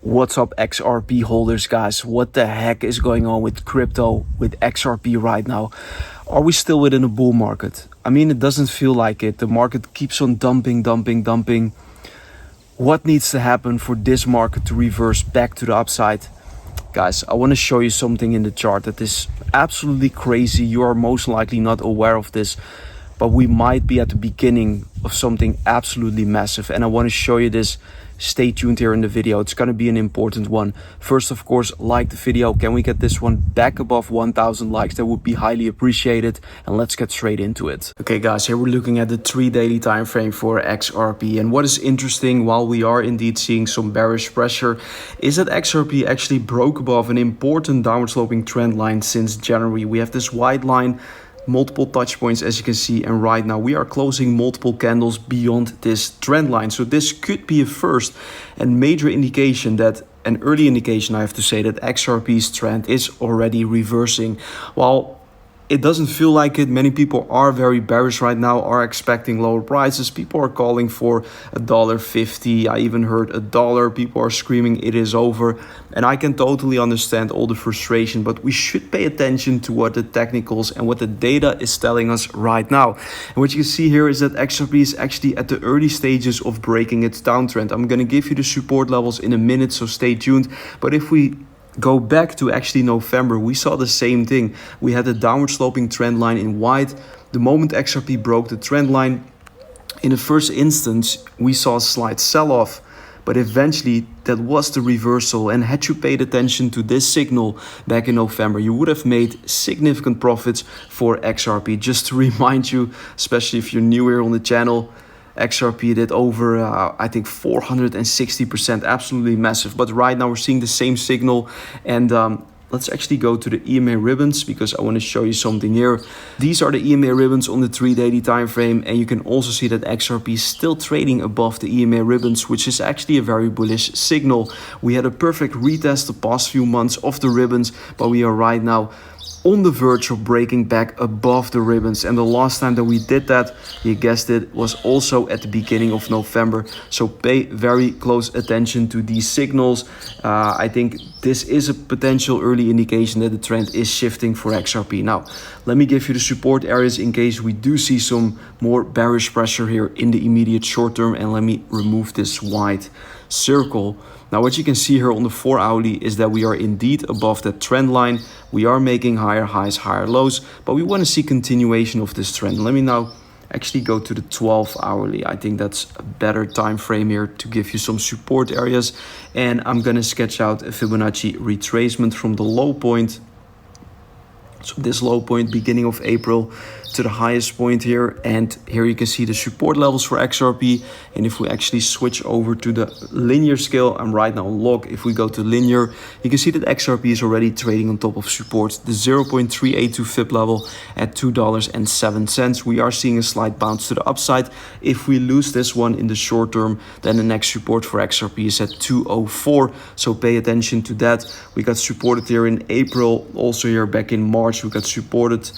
What's up, XRP holders, guys? What the heck is going on with crypto, with XRP right now? Are we still within a bull market? I mean, it doesn't feel like it. The market keeps on dumping. What needs to happen for this market to reverse back to the upside? Guys, I want to show you something in the chart that is absolutely crazy. You are most likely not aware of this, but we might be at the beginning of something absolutely massive. And I want to show you this. Stay tuned here in the video. It's going to be an important one. First, of course, like the video. Can we get this one back above 1,000 likes? That would be highly appreciated. And let's get straight into it. Okay, guys, here we're looking at the 3 daily time frame for XRP. And what is interesting, while we are indeed seeing some bearish pressure, is that XRP actually broke above an important downward sloping trend line since January. We have this white line, multiple touch points, as you can see, and right now we are closing multiple candles beyond this trend line. So this could be a first and major indication, that an early indication, I have to say, that XRP's trend is already reversing. While it doesn't feel like it, many people are very bearish right now, are expecting lower prices. People are calling for $1.50. I even heard $1. People are screaming it is over. And I can totally understand all the frustration, but we should pay attention to what the technicals and what the data is telling us right now. And what you can see here is that XRP is actually at the early stages of breaking its downtrend. I'm going to give you the support levels in a minute, so stay tuned. But if we go back to actually November, we saw the same thing. We had a downward sloping trend line in white. The moment XRP broke the trend line, in the first instance, we saw a slight sell-off, but eventually that was the reversal. And had you paid attention to this signal back in November, you would have made significant profits for XRP. Just to remind you, especially if you're new here on the channel, XRP did over, I think, 460%, absolutely massive. But right now we're seeing the same signal. And let's actually go to the EMA ribbons, because I want to show you something here. These are the EMA ribbons on the 3 daily time frame. And you can also see that XRP is still trading above the EMA ribbons, which is actually a very bullish signal. We had a perfect retest the past few months of the ribbons, but we are right now on the verge of breaking back above the ribbons. And the last time that we did that, you guessed it, was also at the beginning of November. So pay very close attention to these signals. I think this is a potential early indication that the trend is shifting for XRP. Now, let me give you the support areas in case we do see some more bearish pressure here in the immediate short term. And let me remove this white circle. Now, what you can see here on the 4 hourly is that we are indeed above that trend line. We are making higher highs, higher lows, but we want to see continuation of this trend. Let me now actually go to the 12 hourly. I think that's a better time frame here to give you some support areas. And I'm going to sketch out a Fibonacci retracement from the low point. So this low point, beginning of April, to the highest point here. And here you can see the support levels for XRP. And if we actually switch over to the linear scale, I'm right now on log. If we go to linear, you can see that XRP is already trading on top of support, the 0.382 Fib level at $2.07. We are seeing a slight bounce to the upside. If we lose this one in the short term, then the next support for XRP is at 204. So pay attention to that. We got supported here in April, also here back in March. We got supported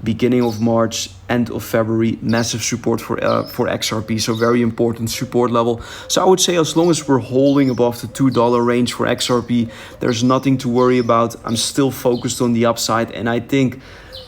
beginning of March, end of February, massive support for XRP. So very important support level. So I would say as long as we're holding above the $2 range for XRP, there's nothing to worry about. I'm still focused on the upside, and I think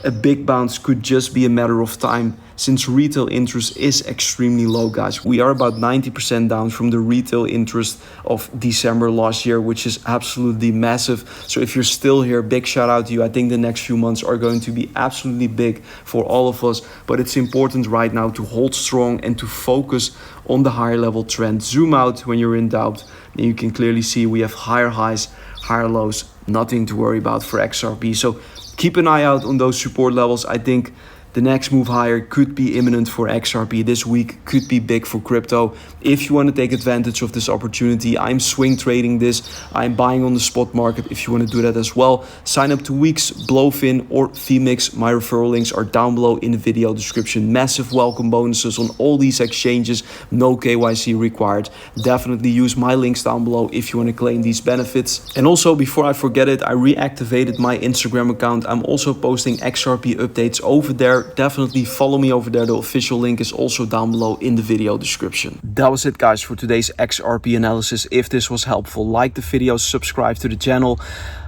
a big bounce could just be a matter of time, since retail interest is extremely low, guys. We are about 90% down from the retail interest of December last year, which is absolutely massive. So if you're still here, big shout out to you. I think the next few months are going to be absolutely big for all of us, but it's important right now to hold strong and to focus on the higher level trend. Zoom out when you're in doubt, and you can clearly see we have higher highs, higher lows, nothing to worry about for XRP. So keep an eye out on those support levels. I think the next move higher could be imminent for XRP. This week could be big for crypto. If you want to take advantage of this opportunity, I'm swing trading this. I'm buying on the spot market if you want to do that as well. Sign up to Weeks, Blowfin or Phoenix. My referral links are down below in the video description. Massive welcome bonuses on all these exchanges. No KYC required. Definitely use my links down below if you want to claim these benefits. And also, before I forget it, I reactivated my Instagram account. I'm also posting XRP updates over there. definitely follow me over there. The official link is also down below in the video description. That was it, guys, for today's XRP analysis. If this was helpful, like the video, subscribe to the channel.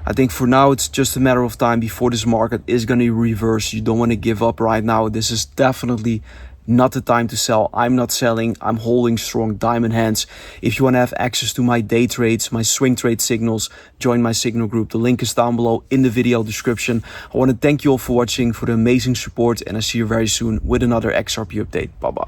I think for now it's just a matter of time before this market is going to reverse. You don't want to give up right now. This is definitely not the time to sell. I'm not selling. I'm holding strong diamond hands. If you want to have access to my day trades, my swing trade signals, join my signal group. The link is down below in the video description. I want to thank you all for watching, for the amazing support, and I see you very soon with another XRP update. Bye bye.